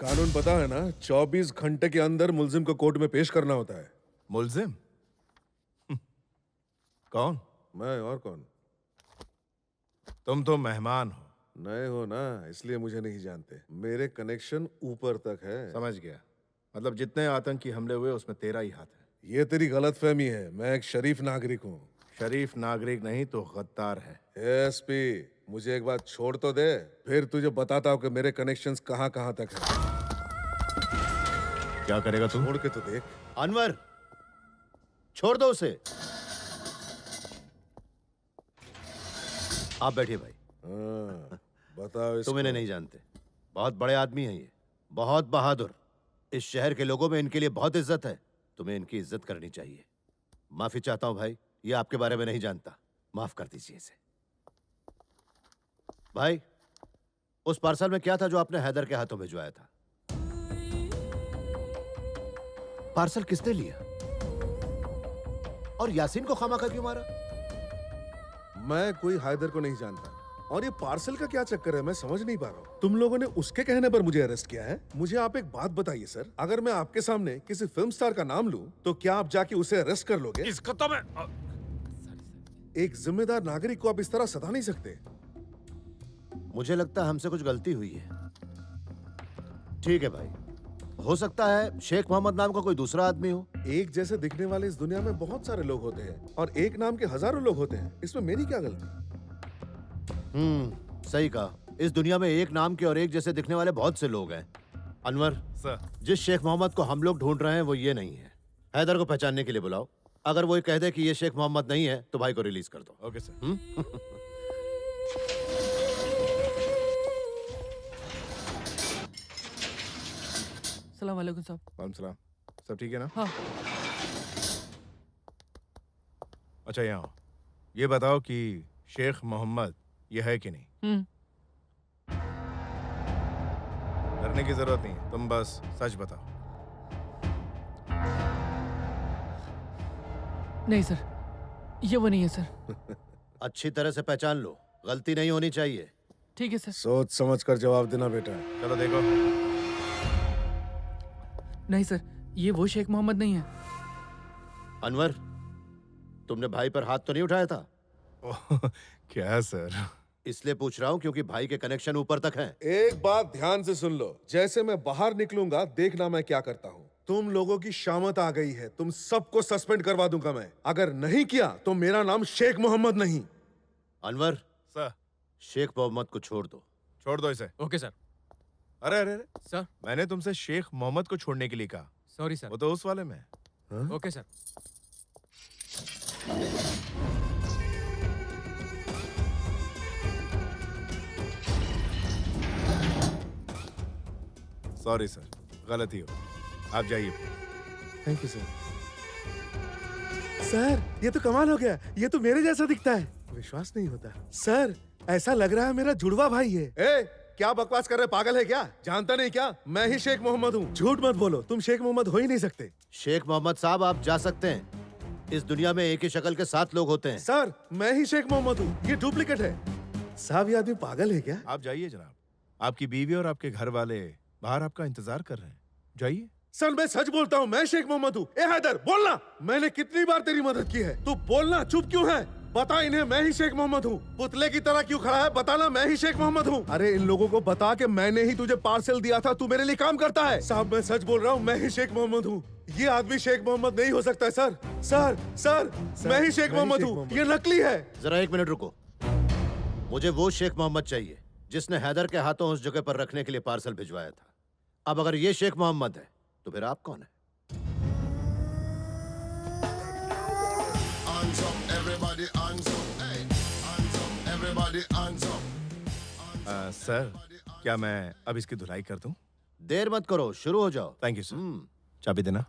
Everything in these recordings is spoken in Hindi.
कानून पता है ना, 24 घंटे के अंदर मुलजिम को कोर्ट में पेश करना होता है। मुलजिम? कौन? मैं और कौन? तुम तो मेहमान हो। नए हो ना, इसलिए मुझे नहीं जानते। मेरे कनेक्शन ऊपर तक है। समझ गया। मतलब जितने आतंकी हमले हुए उसमें तेरा ही हाथ है। ये तेरी गलतफहमी है। मैं एक शरीफ नागरिक हूँ। शरीफ नागरिक नहीं तो गद्दार है। एसपी, मुझे एक बात छोड़ तो दे, फिर तुझे बताता हूँ कि मेरे कनेक्शंस कहाँ कहाँ तक हैं। क्या करेगा तू? छोड़ के तो देख। अनवर, छोड़ दो उसे। आप बैठिए भाई। हाँ, बताओ इसको। तुम इन्हें नहीं जानते, बहुत बड़े आदमी हैं ये, बहुत बहादुर। इस शहर के लोगों में इनके लिए बहुत इज्जत है। तुम्हें इनकी इज्जत करनी चाहिए। माफी चाहता हूं भाई, ये आपके बारे में नहीं जानता, माफ कर दीजिए इसे। भाई, उस पार्सल में क्या था जो आपने हैदर के हाथों भिजवाया था? पार्सल किसने लिया? और यासीन को खामखा क्यों मारा? मैं कोई हैदर को नहीं जानता। और ये पार्सल का क्या चक्कर है, मैं समझ नहीं पा रहा हूँ। तुम लोगों ने उसके कहने पर मुझे अरेस्ट किया है। मुझे आप एक बात बताइए सर, अगर मैं आपके सामने किसी फिल्म स्टार का नाम लूं, तो क्या आप जाके उसे अरेस्ट कर लोगे? इसको तो मैं एक जिम्मेदार नागरिक को आप इस तरह सता नहीं सकते। मुझे लगता है हमसे कुछ गलती हुई है। ठीक है भाई, हो सकता है शेख मोहम्मद नाम का कोई दूसरा आदमी हो। एक जैसे दिखने वाले इस दुनिया में बहुत सारे लोग होते हैं और एक नाम के हजारों लोग होते हैं। इसमें मेरी क्या गलती? सही कहा। इस दुनिया में एक नाम के और एक जैसे दिखने वाले बहुत से लोग हैं। अनवर, सर, जिस शेख मोहम्मद को हम लोग ढूंढ रहे हैं वो ये नहीं है। हैदर को पहचानने के लिए बुलाओ। अगर वो ये कह दे कि ये शेख मोहम्मद नहीं है तो भाई को रिलीज कर दो। Okay sir. सलाम वालेकुम साहब। वालेकुम सलाम। सब ठीक है ना? हाँ। अच्छा, यहाँ आओ। ये बताओ कि शेख मोहम्मद ये है कि नहीं? डरने की जरूरत नहीं, तुम बस सच बताओ। नहीं सर, ये वो नहीं है सर। अच्छी तरह से पहचान लो, गलती नहीं होनी चाहिए। ठीक है सर। सोच समझ कर जवाब देना बेटा। चलो देखो। नहीं सर, ये वो शेख मोहम्मद नहीं है। अनवर, तुमने भाई पर हाथ तो नहीं उठाया था? ओह, क्या सर? इसलिए पूछ रहा हूँ क्योंकि भाई के कनेक्शन ऊपर तक हैं। एक बात ध्यान से सुन लो, जैसे मैं बाहर निकलूंगा देखना मैं क्या करता हूँ। तुम लोगों की शामत आ गई है, तुम सबको सस्पेंड करवा दूंगा मैं। अगर नहीं किया तो मेरा नाम शेख मोहम्मद नहीं। अनवर, सर, शेख मोहम्मद को छोड़ दो। छोड़ दो इसे। Okay sir. अरे अरे अरे, सर, मैंने तुमसे शेख मोहम्मद को छोड़ने के लिए कहा। Sorry sir. वो तो उस वाले में है। Okay sir. सॉरी सर, गलती हो। आप जाइए। Thank you sir. सर, ये तो कमाल हो गया। ये तो मेरे जैसा दिखता है। विश्वास नहीं होता सर, ऐसा लग रहा है मेरा जुड़वा भाई है। ए, क्या बकवास कर रहे, पागल है क्या? जानता नहीं क्या, मैं ही शेख मोहम्मद हूँ। झूठ मत बोलो, तुम शेख मोहम्मद हो ही नहीं सकते। शेख मोहम्मद साहब, आप जा सकते हैं। इस दुनिया में एक ही शक्ल के 7 लोग होते हैं। सर, मैं ही शेख मोहम्मद हूँ, ये डुप्लीकेट है। साहब, ये आदमी पागल है क्या? आप जाइए जनाब, आपकी बीवी और आपके घर वाले बाहर आपका इंतजार कर रहे हैं। जाइए। सर, मैं सच बोलता हूँ, मैं शेख मोहम्मद हूँ। ए हैदर, बोलना, मैंने कितनी बार तेरी मदद की है, तू बोलना, चुप क्यों है? बता इन्हें मैं ही शेख मोहम्मद हूँ। पुतले की तरह क्यों खड़ा है, बताना मैं ही शेख मोहम्मद हूँ। अरे इन लोगों को बता के मैंने ही तुझे पार्सल दिया था, तू मेरे लिए काम करता है। साहब, मैं सच बोल रहा हूँ, मैं ही शेख मोहम्मद हूँ। ये आदमी शेख मोहम्मद नहीं हो सकता है सर। सर सर, मैं ही शेख मोहम्मद हूँ, ये नकली है। जरा 1 मिनट रुको। मुझे वो शेख मोहम्मद चाहिए जिसने हैदर के हाथों उस जगह पर रखने के लिए पार्सल भिजवाया था। अब अगर ये शेख मोहम्मद है तो फिर आप कौन है? सर, क्या मैं अब इसकी धुलाई कर दूं? देर मत करो, शुरू हो जाओ। Thank you sir. चाबी देना।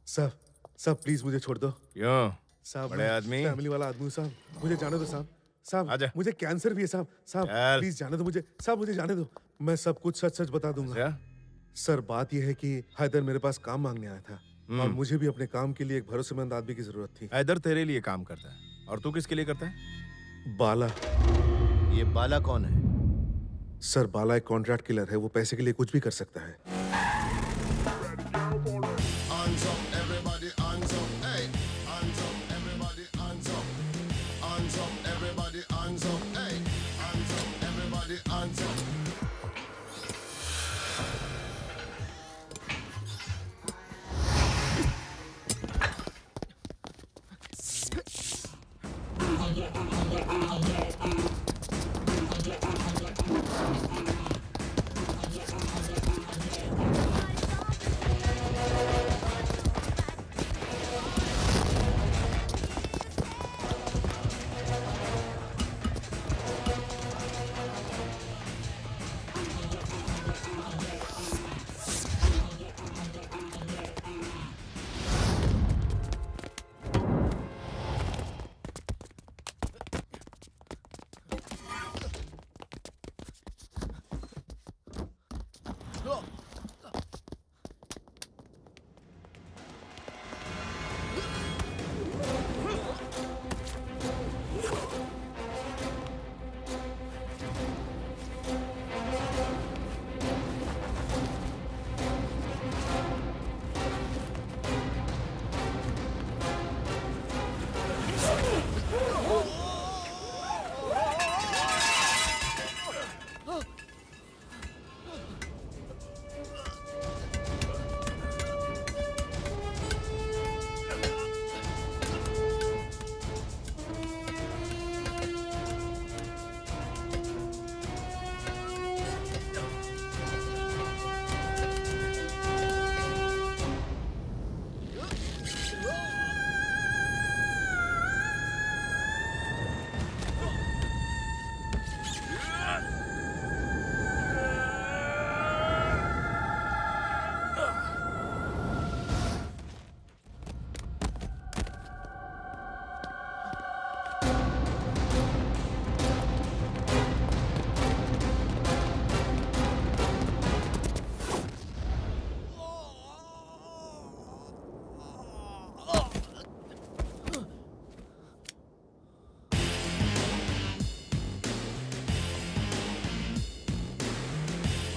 साहब प्लीज मुझे छोड़ दो। क्यों? साहब, बड़े आदमी, फैमिली वाला आदमी हूँ साहब, मुझे जाने दो साहब। साहब, आजा। मुझे कैंसर भी है साहब। साहब चल। प्लीज जाने दो मुझे। साहब मुझे जाने दो, मैं सब कुछ सच सच बता दूंगा। क्या? सर, बात यह है कि हैदर मेरे पास काम मांगने आया था और मुझे भी अपने काम के लिए एक भरोसेमंद आदमी की जरूरत थी। हैदर तेरे लिए काम करता है और तू किसके लिए करता है? बाला। ये बाला कौन है? सर बाला एक कॉन्ट्रैक्ट किलर है, वो पैसे के लिए कुछ भी कर सकता है। Hands up, everybody, hands up, hey. Hands up, everybody, hands up. Hands up, everybody, hands up, hey. Hands up, everybody, hands up.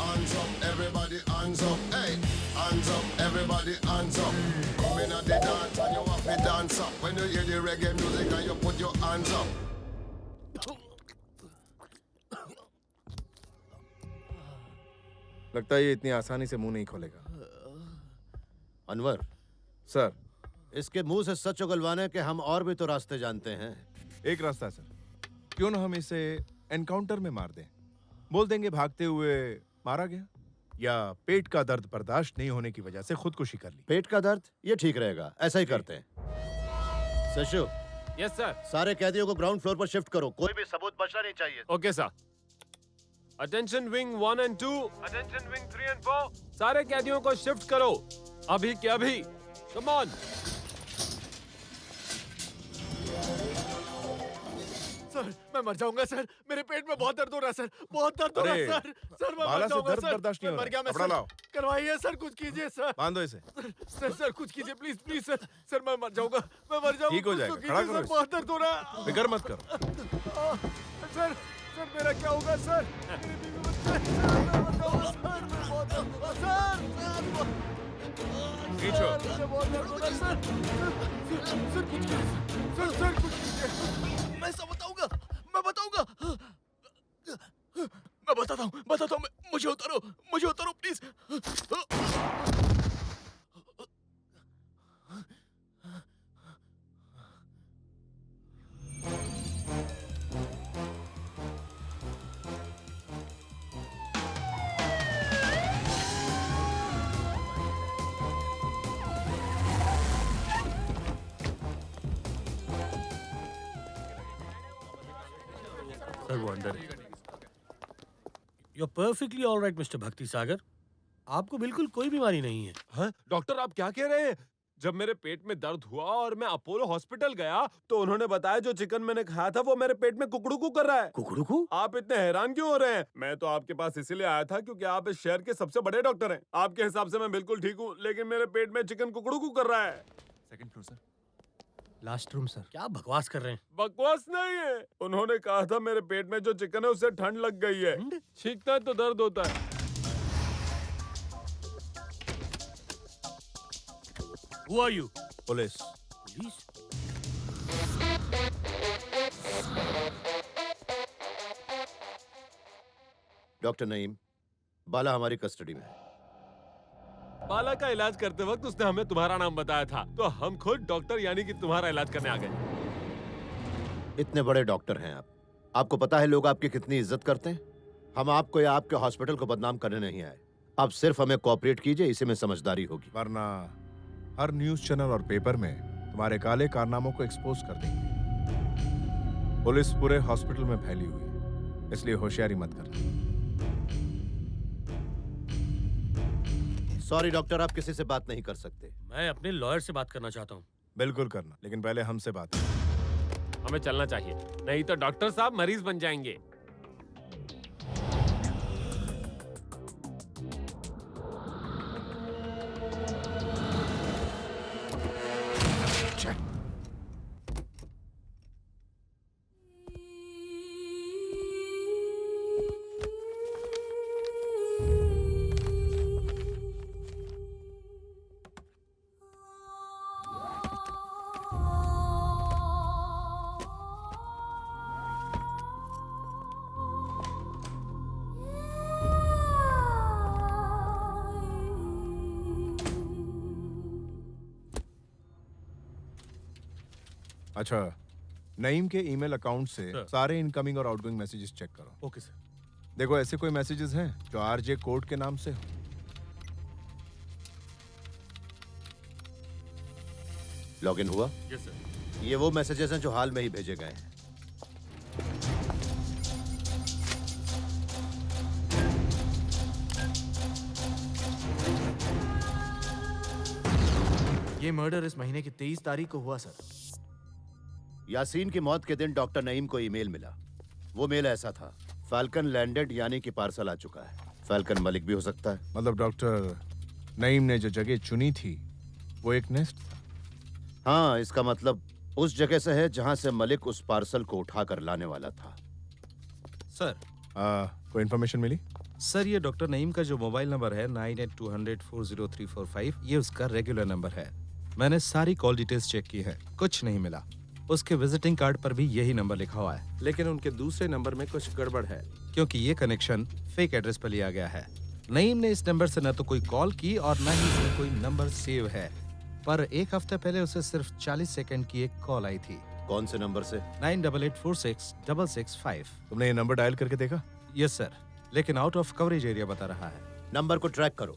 Hands up, everybody, hands up, hey. Hands up, everybody, hands up. Come in at the dance and you have to dance up. When you hear the reggae music and you put your hands up. लगता है ये इतनी आसानी से मुंह नहीं खोलेगा। अनवर, सर, इसके मुंह से सच उगलवाने के हम और भी तो रास्ते जानते हैं। एक रास्ता है सर, क्यों ना हम इसे एनकाउंटर में मार दें। बोल देंगे भागते हुए मारा गया, या पेट का दर्द बर्दाश्त नहीं होने की वजह से खुदकुशी कर ली। पेट का दर्द, ये ठीक रहेगा, ऐसा ही करते हैं। शशु, यस सर। सारे कैदियों को ग्राउंड फ्लोर पर शिफ्ट करो, कोई भी सबूत बचना नहीं चाहिए। Okay sir. Attention wing 1 and 2, attention wing 3 and 4, सारे कैदियों को शिफ्ट करो अभी के अभी। Come on. सर मैं मर जाऊंगा सर, मेरे पेट में बहुत दर्द हो रहा है सर, बहुत दर्द हो रहा है अरे, सर। सर मैं बाला मर से जाऊंगा दर्द सर, बर्दाश्त नहीं मैं हो मर गया। रहा। मैं कपड़ा सर लाओ। करवाइए सर, कुछ कीजिए सर। बांधो इसे। सर कुछ कीजिए प्लीज प्लीज सर। सर मैं मर जाऊंगा, मैं मर जाऊंगा। ठीक हो कुछ तो जाएगा, कीजिए खड़ा करो सर, इसे। बहुत दर्द हो रहा है। फिक्र मत करो। सर सर मेरा क्या होगा सर? मेरी बीवी बच्चे, सर मैं मर जाऊंगा सर, मैं बहुत दर्द हो रहा है सर। खींचो। मुझे बहुत दर्द हो रहा है सर। सर कुछ कीजिए सर, कुछ कीजिए। मैं सब बताऊंगा, मैं बताऊंगा। मैं बताता हूँ, मुझे उतारो प्लीज। सर वो अंदर है। You're perfectly all right, Mr. भक्ति सागर। आपको बिल्कुल कोई बीमारी नहीं है। हाँ? डॉक्टर आप क्या कह रहे हैं? जब मेरे पेट में दर्द हुआ और मैं अपोलो हॉस्पिटल गया तो उन्होंने बताया जो चिकन मैंने खाया था वो मेरे पेट में कुकड़ू कर रहा है। कुकड़ू? आप इतने हैरान क्यों हो रहे हैं? मैं तो आपके पास इसीलिए आया था क्योंकि आप इस शहर के सबसे बड़े डॉक्टर हैं। आपके हिसाब से मैं बिल्कुल ठीक हूँ, लेकिन मेरे पेट में चिकन कुकड़ू कर रहा है। Second floor sir. Last room sir. क्या बकवास कर रहे हैं? बकवास नहीं है, उन्होंने कहा था मेरे पेट में जो चिकन है उससे ठंड लग गई है। ठंड? छींकता है तो दर्द होता है। Who are you? Police. Police? Doctor Naeem, Bala हमारी कस्टडी में है। बाला का इलाज करते वक्त उसने हमें तुम्हारा नाम बताया था, तो हम खुद डॉक्टर यानी कि तुम्हारा इलाज करने आ गए। इतने बड़े डॉक्टर हैं आप, आपको पता है लोग आपकी कितनी इज्जत करते हैं। हम आपको या आपके हॉस्पिटल को बदनाम करने नहीं आए। आप सिर्फ हमें कोऑपरेट कीजिए, इसी में समझदारी होगी। वरना हर न्यूज चैनल और पेपर में तुम्हारे काले कारनामों को एक्सपोज कर देंगे। पुलिस पूरे हॉस्पिटल में फैली हुई है, इसलिए होशियारी मत करना। सॉरी डॉक्टर, आप किसी से बात नहीं कर सकते। मैं अपने लॉयर से बात करना चाहता हूँ। बिल्कुल करना, लेकिन पहले हमसे बात करो। हमें चलना चाहिए, नहीं तो डॉक्टर साहब मरीज बन जाएंगे। अच्छा, नईम के ईमेल अकाउंट से सर। सारे इनकमिंग और आउटगोइंग मैसेजेस चेक करो। Okay sir. देखो ऐसे कोई मैसेजेस हैं जो आरजे कोड के नाम से हो। लॉगिन हुआ? Yes sir. ये वो मैसेजेस हैं जो हाल में ही भेजे गए हैं। ये मर्डर इस महीने की 23 तारीख को हुआ सर। यासीन की मौत के दिन डॉक्टर नईम को ईमेल मिला। वो मेल ऐसा था, फाल्कन लैंडेड यानी कि पार्सल आ चुका है। फाल्कन मलिक भी हो सकता है। मतलब डॉक्टर नईम ने जो जगह चुनी थी वो एक नेस्ट था। हाँ, इसका मतलब उस जगह से है जहां से मलिक उस पार्सल को उठाकर लाने वाला था। सर कोई इन्फॉर्मेशन मिली? सर ये डॉक्टर नईम का जो मोबाइल नंबर है 9820040345, ये उसका रेगुलर नंबर है। मैंने सारी कॉल डिटेल्स चेक की है, कुछ नहीं मिला। उसके विजिटिंग कार्ड पर भी यही नंबर लिखा हुआ है, लेकिन उनके दूसरे नंबर में कुछ गड़बड़ है, क्योंकि ये कनेक्शन फेक एड्रेस पर लिया गया है। नईम ने इस नंबर से न तो कोई कॉल की और न ही इसमें कोई नंबर सेव है। पर एक हफ्ते पहले उसे सिर्फ 40 सेकंड की एक कॉल आई थी। कौन से नंबर से? 98846665। तुमने ये नंबर डायल करके देखा? यस सर, लेकिन आउट ऑफ कवरेज एरिया बता रहा है। नंबर को ट्रैक करो।